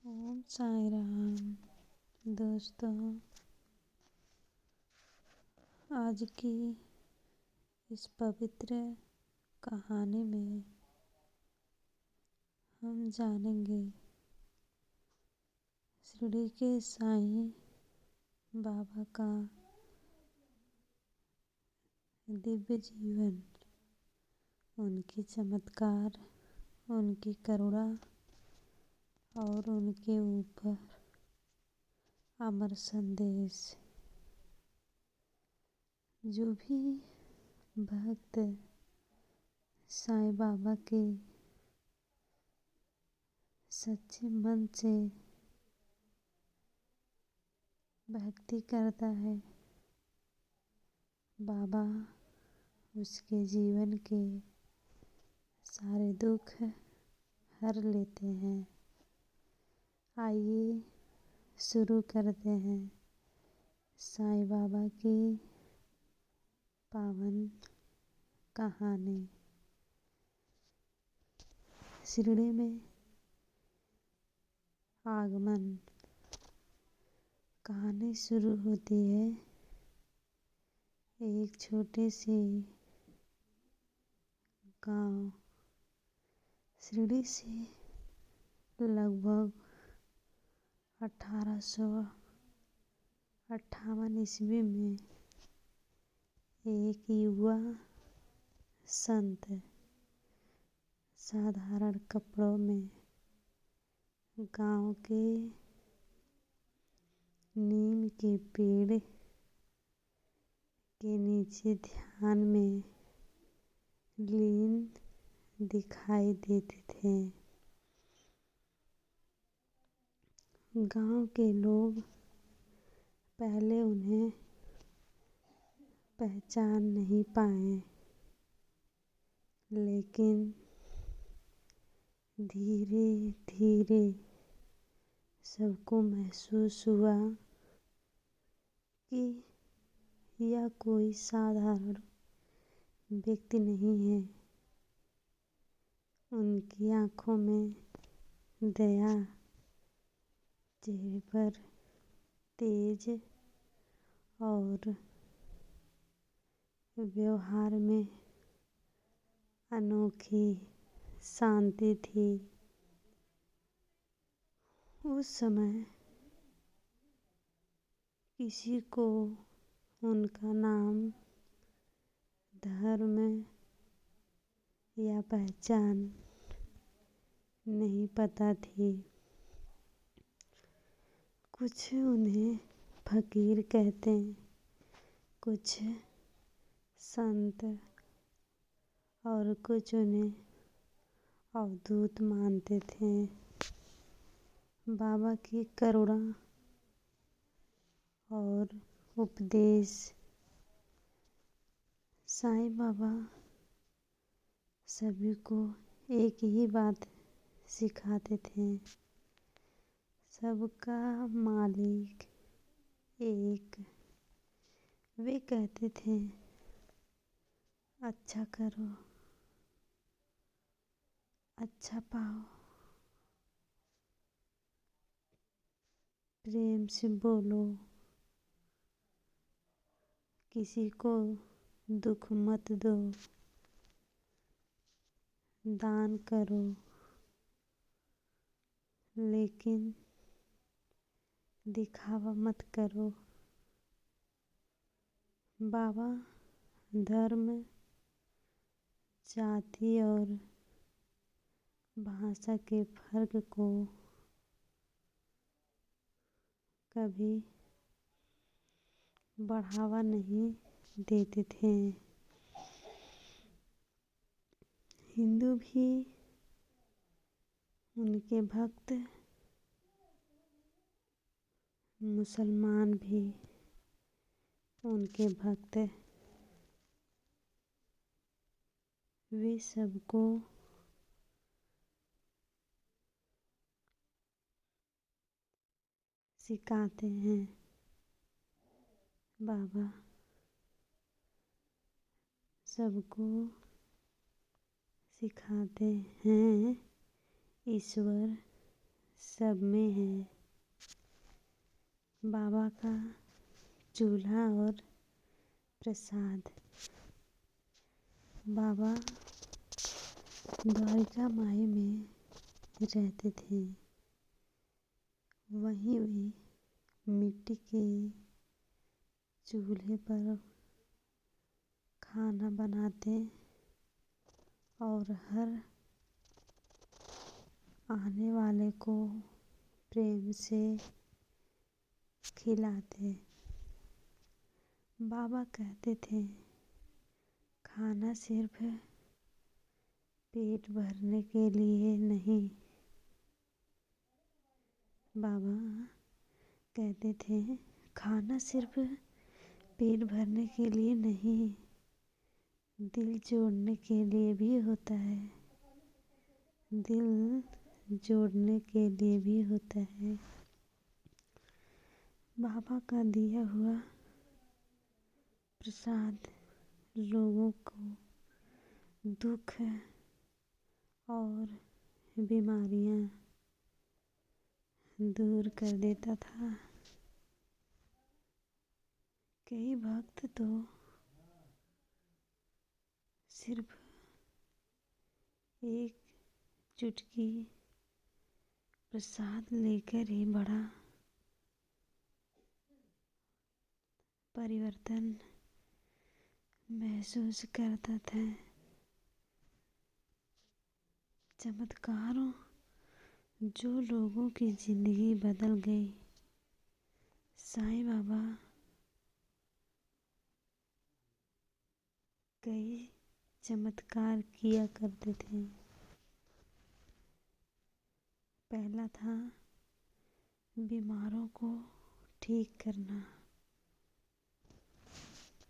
ओम साई राम। दोस्तों, आज की इस पवित्र कहानी में हम जानेंगे शिरडी के साईं बाबा का दिव्य जीवन, उनकी चमत्कार, उनकी करुणा और उनके ऊपर अमर संदेश। जो भी भक्त साईं बाबा के सच्चे मन से भक्ति करता है, बाबा उसके जीवन के सारे दुख हर लेते हैं। आइए शुरू करते हैं साईं बाबा की पावन कहानी। शिरडी में आगमन। कहानी शुरू होती है एक छोटे से गांव शिरडी से लगभग 1858 ईस्वी में एक युवा संत साधारण कपड़ों में गांव के नीम के पेड़ के नीचे ध्यान में लीन दिखाई देते थे। गांव के लोग पहले उन्हें पहचान नहीं पाए, लेकिन धीरे धीरे सबको महसूस हुआ कि यह कोई साधारण व्यक्ति नहीं है। उनकी आंखों में दया, चेहरे पर तेज और व्यवहार में अनोखी शांति थी। उस समय किसी को उनका नाम, धर्म या पहचान नहीं पता थी। कुछ उन्हें फकीर कहते, कुछ संत और कुछ उन्हें अवधूत मानते थे। बाबा की करुणा और उपदेश। साईं बाबा सभी को एक ही बात सिखाते थे, सबका मालिक एक। वे कहते थे, अच्छा करो, अच्छा पाओ, प्रेम से बोलो, किसी को दुख मत दो, दान करो, लेकिन दिखावा मत करो। बाबा धर्म, जाति और भाषा के फर्क को कभी बढ़ावा नहीं देते थे। हिंदू भी उनके भक्त, मुसलमान भी उनके भक्त। वे सबको सिखाते हैं। बाबा सबको सिखाते हैं ईश्वर सब में है। बाबा का चूल्हा और प्रसाद। बाबा द्वारिका माई में रहते थे। वहीं वे मिट्टी के चूल्हे पर खाना बनाते और हर आने वाले को प्रेम से खिलाते। बाबा कहते थे, खाना सिर्फ पेट भरने के लिए नहीं। बाबा कहते थे, खाना सिर्फ पेट भरने के लिए नहीं, दिल जोड़ने के लिए भी होता है। दिल जोड़ने के लिए भी होता है। बाबा का दिया हुआ प्रसाद लोगों को दुख और बीमारियां दूर कर देता था। कई भक्त तो सिर्फ एक चुटकी प्रसाद लेकर ही बड़ा परिवर्तन महसूस करता था। चमत्कारों जो लोगों की जिंदगी बदल गई। साईं बाबा कई चमत्कार किया करते थे। पहला था बीमारों को ठीक करना।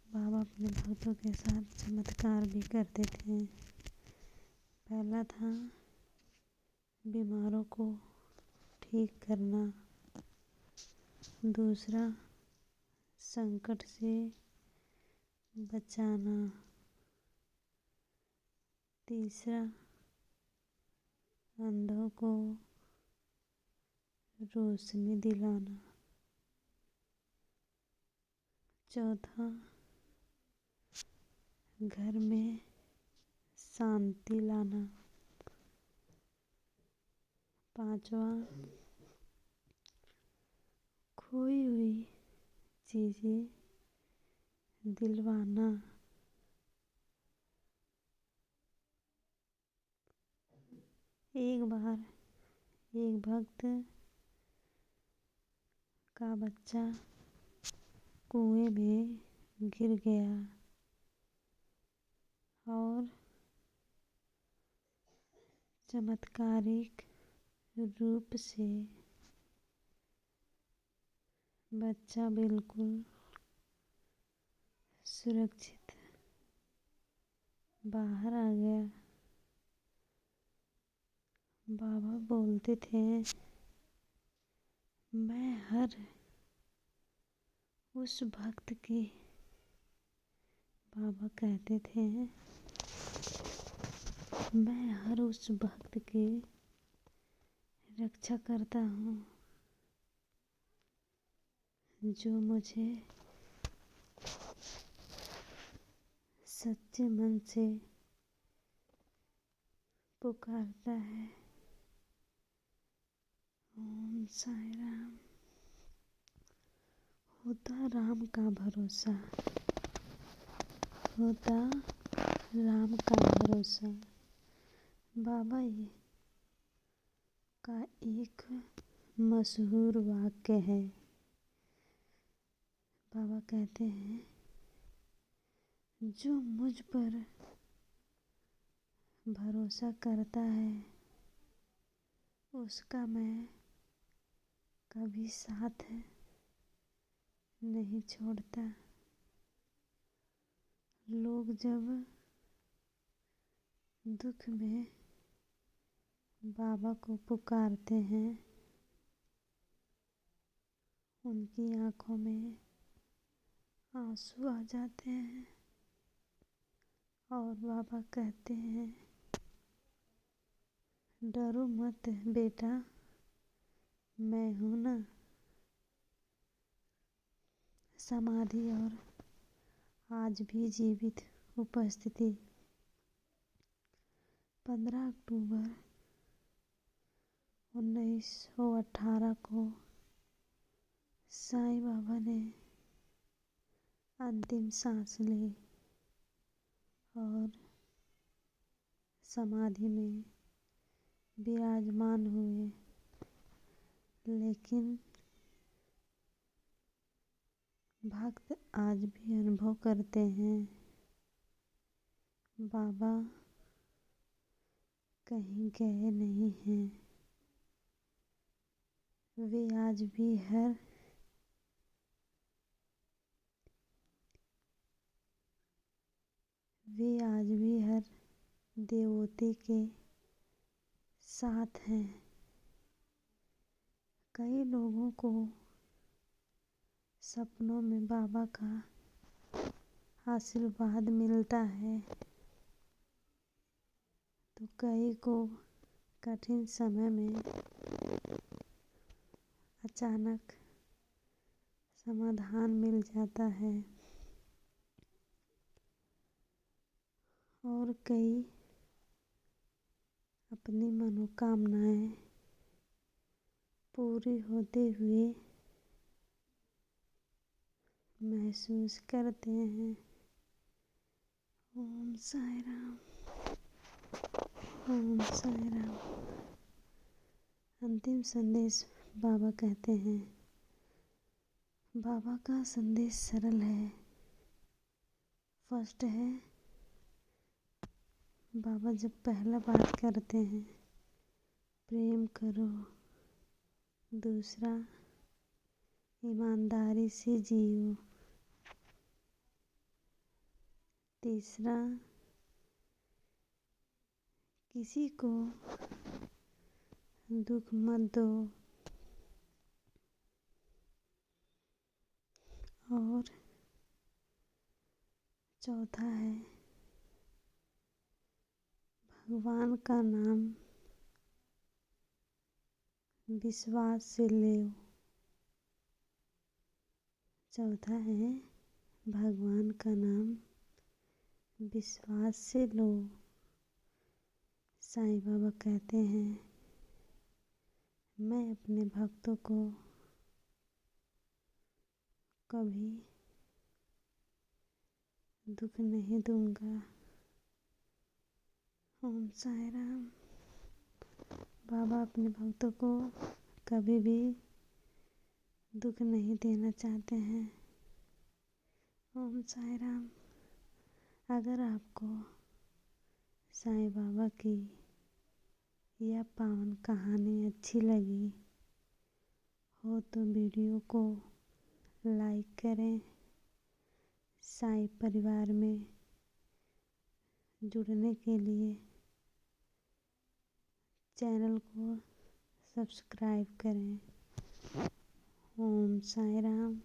बाबा अपने भक्तों के साथ चमत्कार भी करते थे। पहला था बीमारों को ठीक करना। दूसरा संकट से बचाना। तीसरा अंधों को रोशनी दिलाना। चौथा घर में शांति लाना। पांचवा खोई हुई चीजें दिलवाना। एक बार एक भक्त का बच्चा कुएं में गिर गया और चमत्कारिक रूप से बच्चा बिल्कुल सुरक्षित बाहर आ गया। बाबा बोलते थे, मैं हर उस भक्त की बाबा कहते थे, मैं हर उस भक्त की रक्षा करता हूँ जो मुझे सच्चे मन से पुकारता है। ओम साईं राम। होता राम का भरोसा। होता राम का भरोसा। बाबा ये का एक मशहूर वाक्य है। बाबा कहते हैं, जो मुझ पर भरोसा करता है उसका मैं कभी साथ नहीं छोड़ता। लोग जब दुख में बाबा को पुकारते हैं, उनकी आंखों में आंसू आ जाते हैं और बाबा कहते हैं, डरो मत बेटा, मैं हूँ ना समाधि और आज भी जीवित उपस्थिति। 15 अक्टूबर 1918 को साईं बाबा ने अंतिम सांस ली और समाधि में विराजमान हुए। लेकिन भक्त आज भी अनुभव करते हैं बाबा कहीं गए नहीं हैं। वे आज भी हर देवोते के साथ हैं। कई लोगों को सपनों में बाबा का आशीर्वाद मिलता है तो कई को कठिन समय में अचानक समाधान मिल जाता है और कई अपनी मनोकामनाएं पूरी होते हुए महसूस करते हैं। ओम साईं राम, ओम साईं राम। अंतिम संदेश बाबा कहते हैं। बाबा का संदेश सरल है। फर्स्ट है, बाबा जब पहला बात करते हैं प्रेम करो। दूसरा, ईमानदारी से जियो। तीसरा, किसी को दुख मत दो। और चौथा है, भगवान का नाम विश्वास से लो। चौथा है, भगवान का नाम विश्वास से लो। साईं बाबा कहते हैं, मैं अपने भक्तों को कभी दुख नहीं दूंगा। ओम साईं राम। बाबा अपने भक्तों को कभी भी दुख नहीं देना चाहते हैं। ओम साईं राम। अगर आपको साईं बाबा की यह पावन कहानी अच्छी लगी हो तो वीडियो को लाइक करें। साईं परिवार में जुड़ने के लिए चैनल को सब्सक्राइब करें। ओम साईं राम।